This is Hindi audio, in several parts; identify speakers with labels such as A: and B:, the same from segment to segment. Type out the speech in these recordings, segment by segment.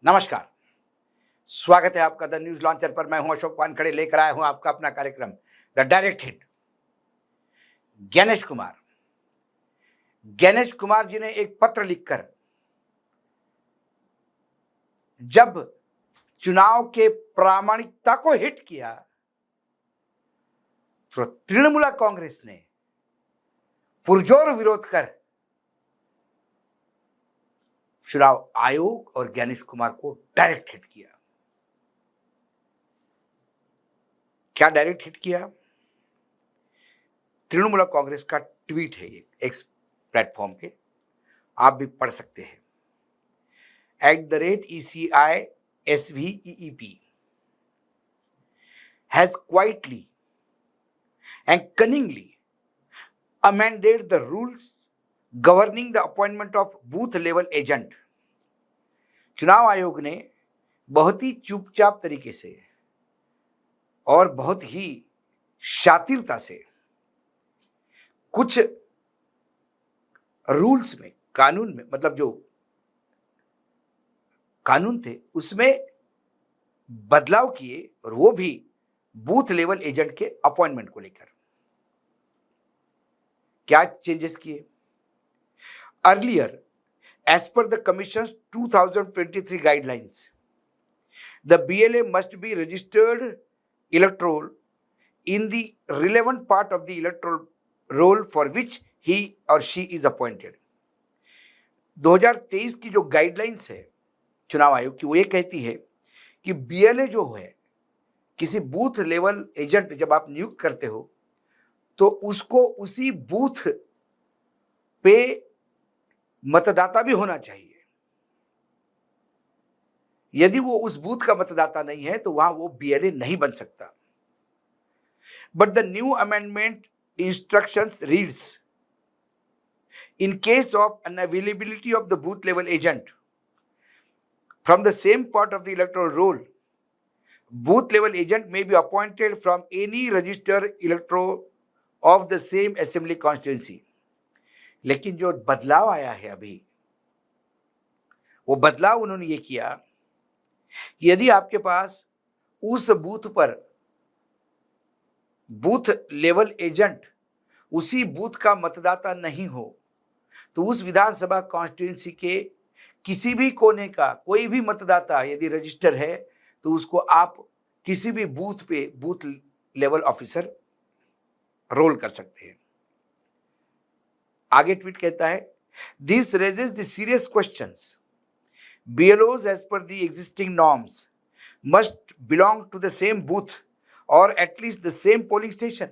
A: नमस्कार, स्वागत है आपका द न्यूज लॉन्चर पर। मैं हूं अशोक वानखड़े, लेकर आया हूं आपका अपना कार्यक्रम the direct hit. Ganesh Kumar ji ने एक पत्र लिखकर जब चुनाव के प्रामाणिकता को हिट किया तो तृणमूल कांग्रेस ने पुरजोर विरोध कर चुनाव आयोग और गणेश कुमार को डायरेक्ट हिट किया। क्या डायरेक्ट हिट किया? तृणमूल कांग्रेस का ट्वीट है, ये एक्स प्लेटफॉर्म पे आप भी पढ़ सकते हैं। @ECISVEEP has quietly and cunningly amended the rules governing the appointment of booth level agent। चुनाव आयोग ने बहुत ही चुपचाप तरीके से और बहुत ही शातिरता से कुछ रूल्स में, कानून में, मतलब जो कानून थे उसमें बदलाव किए, और वो भी बूथ लेवल एजेंट के अपॉइंटमेंट को लेकर। क्या चेंजेस किए? Earlier, as per the commissions 2023 guidelines, the BLA must be registered electoral in the relevant part of the electoral roll for which he or she is appointed। 2023 की जो गाइडलाइंस है चुनाव आयोग की, वो ये कहती है कि BLA जो है, किसी बूथ लेवल एजेंट जब आप नियुक्त करते हो तो उसको उसी बूथ पे मतदाता भी होना चाहिए। यदि वो उस बूथ का मतदाता नहीं है तो वहां वो BLA नहीं बन सकता। But the new amendment instructions reads, in case of unavailability of the booth level agent from the same part of the electoral roll, booth level agent may be appointed from any registered electoral of the same assembly constituency। लेकिन जो बदलाव आया है अभी, वो बदलाव उन्होंने ये किया कि यदि आपके पास उस बूथ पर बूथ लेवल एजेंट उसी बूथ का मतदाता नहीं हो तो उस विधानसभा कॉन्स्टिट्यूंसी के किसी भी कोने का कोई भी मतदाता यदि रजिस्टर है तो उसको आप किसी भी बूथ पे बूथ लेवल ऑफिसर रोल कर सकते हैं। आगे ट्वीट कहता है, this raises the serious questions. BLOs as per the existing norms must belong to the same booth or at least the same polling station।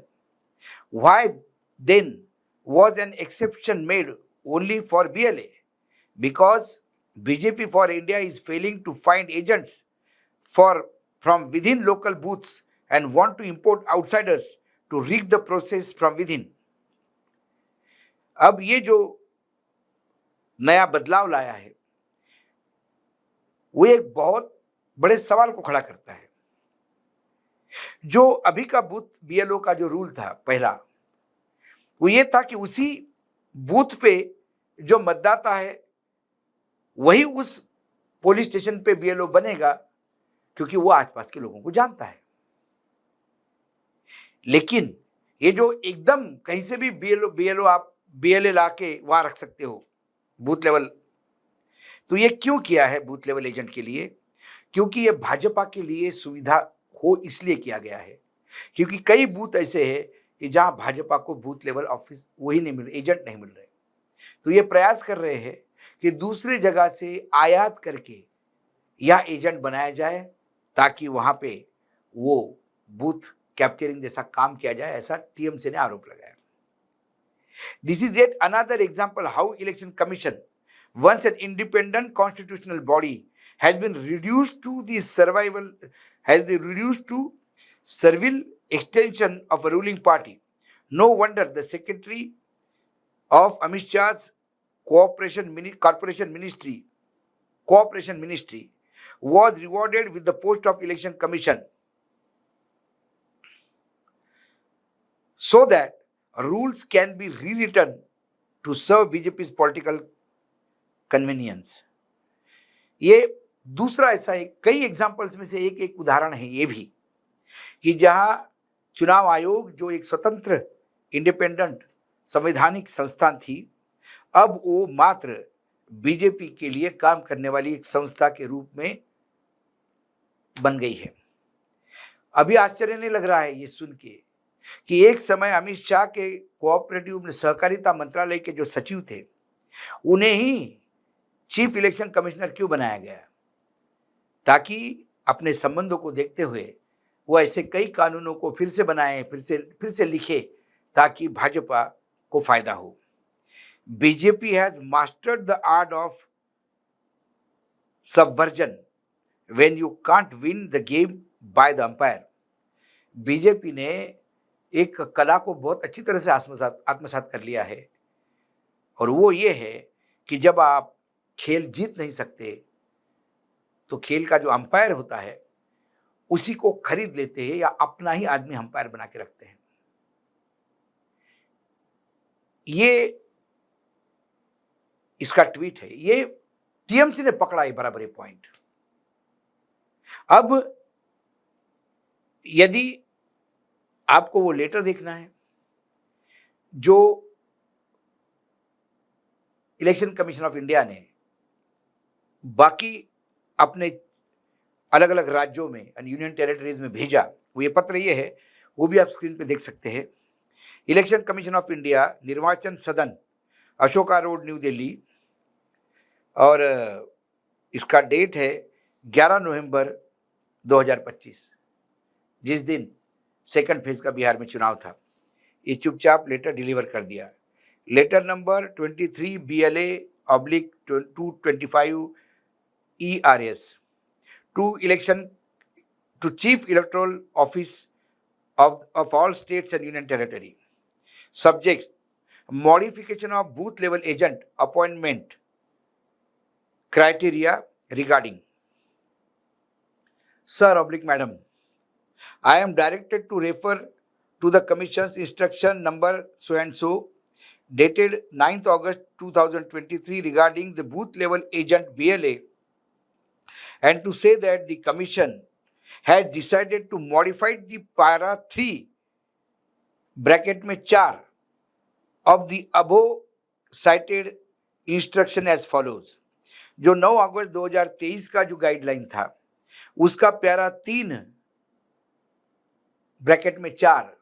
A: Why then was an exception made only for BLA? Because BJP for India is failing to find agents from within local booths and want to import outsiders to rig the process from within। अब ये जो नया बदलाव लाया है वो एक बहुत बड़े सवाल को खड़ा करता है। जो अभी का बूथ BLO का जो रूल था पहला, वो ये था कि उसी बूथ पे जो मतदाता है वही उस पुलिस स्टेशन पे BLO बनेगा, क्योंकि वो आसपास के लोगों को जानता है। लेकिन ये जो एकदम कहीं से भी BLO आप BLA लाके वहां रख सकते हो बूथ लेवल, तो ये क्यों किया है बूथ लेवल एजेंट के लिए? क्योंकि ये भाजपा के लिए सुविधा हो इसलिए किया गया है, क्योंकि कई बूथ ऐसे हैं कि जहां भाजपा को बूथ लेवल ऑफिस वही नहीं मिल, एजेंट नहीं मिल रहे। तो ये प्रयास कर रहे हैं कि दूसरी जगह से आयात करके यह एजेंट बनाया जाए ताकि वहां पे वो बूथ कैप्चरिंग जैसा काम किया जाए, ऐसा TMC ने आरोप लगाया। This is yet another example how election commission, once an independent constitutional body, has been reduced to servile extension of a ruling party। No wonder the secretary of Amit Shah's cooperation ministry was rewarded with the post of election commission, so that rules can be rewritten to serve BJP's political convenience. ये दूसरा ऐसा कई एग्जाम्पल्स में से एक उदाहरण है ये भी कि जहां चुनाव आयोग जो एक स्वतंत्र इंडिपेंडेंट संवैधानिक संस्थान थी, अब वो मात्र बीजेपी के लिए काम करने वाली एक संस्था के रूप में बन गई है। अभी आश्चर्य नहीं लग रहा है ये सुन के कि एक समय अमित शाह के कोऑपरेटिव सहकारिता मंत्रालय के जो सचिव थे उन्हें ही चीफ इलेक्शन कमिश्नर क्यों बनाया गया, ताकि अपने संबंधों को देखते हुए वो ऐसे कई कानूनों को फिर से बनाए, फिर से लिखे, ताकि भाजपा को फायदा हो। BJP has mastered the art of subversion when you can't win the game by the umpire. BJP ने एक कला को बहुत अच्छी तरह से आत्मसात कर लिया है, और वो ये है कि जब आप खेल जीत नहीं सकते तो खेल का जो अंपायर होता है उसी को खरीद लेते हैं या अपना ही आदमी अंपायर बना के रखते हैं। ये इसका ट्वीट है, ये टीएमसी ने पकड़ा है बराबर ये पॉइंट। अब यदि आपको वो लेटर देखना है जो इलेक्शन कमीशन ऑफ इंडिया ने बाकी अपने अलग अलग राज्यों में यूनियन टेरिटरीज में भेजा, वो ये पत्र ये है, वो भी आप स्क्रीन पे देख सकते हैं। इलेक्शन कमीशन ऑफ इंडिया, निर्वाचन सदन, अशोका रोड, न्यू दिल्ली, और इसका डेट है 11 नवंबर 2025, जिस दिन सेकंड फेज का बिहार में चुनाव था। ये चुपचाप लेटर डिलीवर कर दिया। Letter number 23 BLA/225 ERS to Chief Electoral Office of all states and union territory. Subject: modification of booth level agent appointment criteria regarding. Sir/Madam, I am directed to refer to the Commission's instruction number so and so dated 9th August 2023 regarding the booth level agent BLA, and to say that the Commission has decided to modify the para 3 bracket में 4 of the above cited instruction as follows। जो 9 अगस्त 2023 का जो गाइडलाइन था उसका प्यारा 3 ब्रैकेट में 4,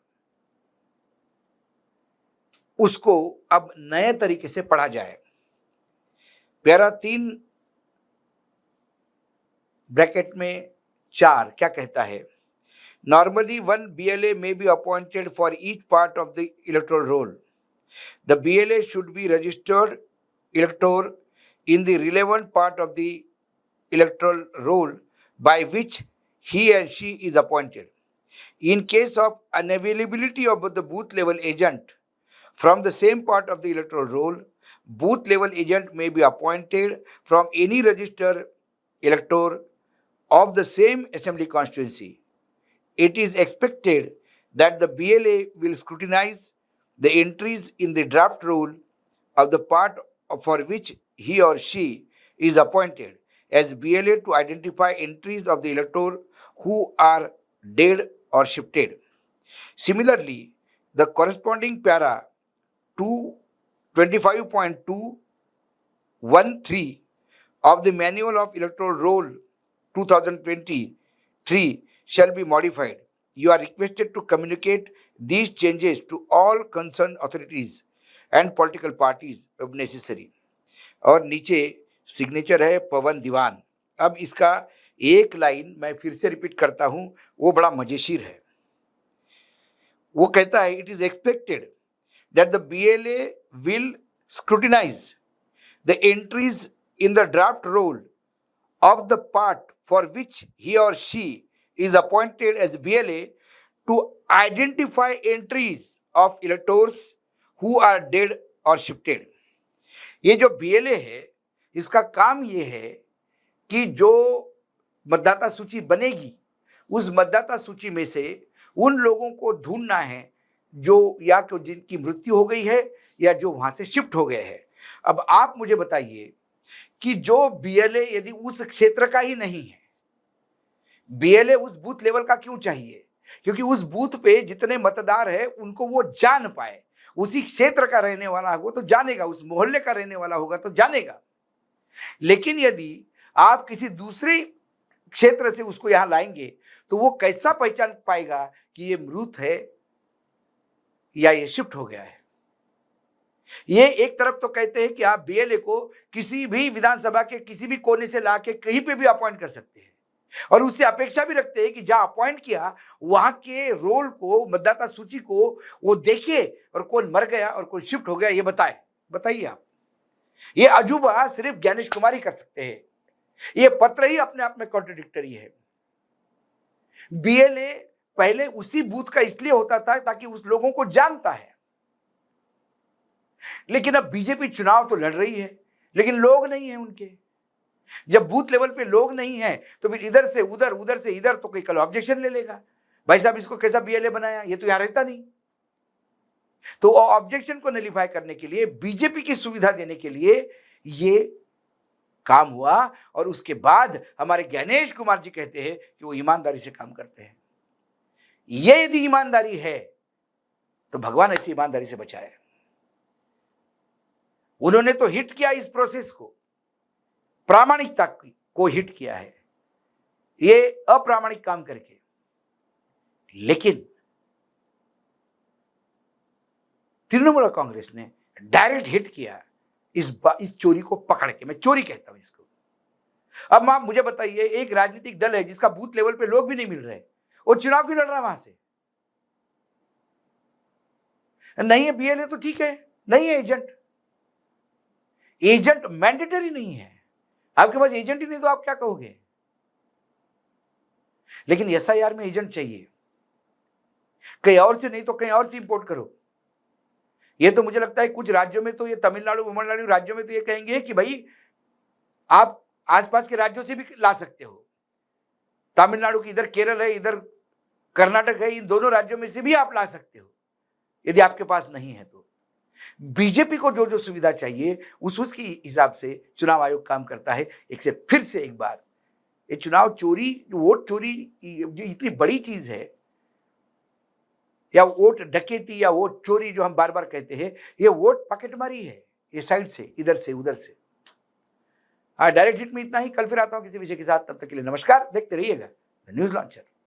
A: उसको अब नए तरीके से पढ़ा जाए। प्यारा 3 ब्रैकेट में 4 क्या कहता है? Normally, one BLA may be appointed for each part of the electoral roll. The BLA should be registered elector in the relevant part of the electoral roll by which he and she is appointed. In case of unavailability of the booth level agent from the same part of the electoral roll, booth level agent may be appointed from any registered elector of the same assembly constituency. It is expected that the BLA will scrutinize the entries in the draft roll of the part for which he or she is appointed as BLA to identify entries of the elector who are dead or shifted. Similarly, the corresponding para 25.213 of the Manual of Electoral Roll 2023 shall be modified. You are requested to communicate these changes to all concerned authorities and political parties if necessary. और नीचे सिग्नेचर है पवन दीवान। अब इसका एक लाइन मैं फिर से रिपीट करता हूं, वो बड़ा मजेशीर है। वो कहता है, it is expected that the BLA will scrutinize the entries in the draft roll of the part for which he or she is appointed as BLA to identify entries of electors who are dead or shifted. ये जो BLA है इसका काम ये है कि जो मतदाता सूची बनेगी उस मतदाता सूची में से उन लोगों को ढूंढना है जो या तो जिनकी मृत्यु हो गई है या जो वहां से शिफ्ट हो गए हैं। अब आप मुझे बताइए कि जो बीएलए यदि उस क्षेत्र का ही नहीं है, बीएलए उस बूथ लेवल का क्यों चाहिए? क्योंकि उस बूथ पे जितने मतदार है उनको वो जान पाए। उसी क्षेत्र का रहने वाला हो तो जानेगा, उस मोहल्ले का रहने वाला होगा तो जानेगा। लेकिन यदि आप किसी दूसरे क्षेत्र से उसको यहां लाएंगे तो वो कैसा पहचान पाएगा कि ये मृत है या ये शिफ्ट हो गया है? ये एक तरफ तो कहते हैं कि आप बीएलए को किसी भी विधानसभा के किसी भी कोने से लाके कहीं पे भी अपॉइंट कर सकते हैं, और उससे अपेक्षा भी रखते हैं कि जहां अपॉइंट किया वहां के रोल को, मतदाता सूची को वो देखे और कौन मर गया और कौन शिफ्ट हो गया ये बताए। बताइए आप, ये अजूबा सिर्फ ज्ञानेश कुमार ही कर सकते हैं। ये पत्र ही अपने आप में कॉन्ट्रडिक्टरी है। बीएलए पहले उसी बूथ का इसलिए होता था ताकि उस लोगों को जानता है, लेकिन अब बीजेपी चुनाव तो लड़ रही है लेकिन लोग नहीं है उनके। जब बूथ लेवल पे लोग नहीं है तो फिर इधर से उधर, उधर से इधर, तो कोई कल ऑब्जेक्शन ले लेगा, भाई साहब इसको कैसा बीएलए बनाया, ये तो यहां रहता नहीं। तो ऑब्जेक्शन को नलीफाई करने के लिए, बीजेपी की सुविधा देने के लिए ये काम हुआ। और उसके बाद हमारे ज्ञानेश कुमार जी कहते हैं कि वो ईमानदारी से काम करते हैं। ये यदि ईमानदारी है तो भगवान ऐसी ईमानदारी से बचाए। उन्होंने तो हिट किया इस प्रोसेस को, प्रामाणिकता को हिट किया है ये अप्रामाणिक काम करके। लेकिन तृणमूल कांग्रेस ने डायरेक्ट हिट किया इस चोरी को पकड़ के। मैं चोरी कहता हूं इसको। अब आप मुझे बताइए, एक राजनीतिक दल है जिसका बूथ लेवल पे लोग भी नहीं मिल रहे, वो चुनाव क्यों लड़ रहा है वहां से? नहीं है बीएलए तो ठीक है, नहीं है एजेंट। एजेंट मैंडेटरी नहीं है, आपके पास एजेंट ही नहीं तो आप क्या कहोगे? लेकिन एसआईआर में एजेंट चाहिए, कहीं और से नहीं तो कहीं और से इंपोर्ट करो। ये तो मुझे लगता है कुछ राज्यों में तो, ये तमिलनाडु राज्यों में तो ये कहेंगे कि भाई आप आसपास के राज्यों से भी ला सकते हो। तमिलनाडु की इधर केरल है, इधर कर्नाटक है, इन दोनों राज्यों में से भी आप ला सकते हो यदि आपके पास नहीं है तो। बीजेपी को जो जो सुविधा चाहिए उसके हिसाब से चुनाव आयोग काम करता है। फिर से एक बार, ये चुनाव चोरी, वोट चोरी जो इतनी बड़ी चीज है, या वोट डकैती या वोट चोरी जो हम बार बार कहते हैं, ये वोट पॉकेटमारी है, ये साइड से, इधर से उधर से। हाँ, डायरेक्ट हिट में इतना ही। कल फिर आता हूं किसी विषय के साथ, तब तक के लिए नमस्कार। देखते रहिएगा न्यूज लॉन्चर।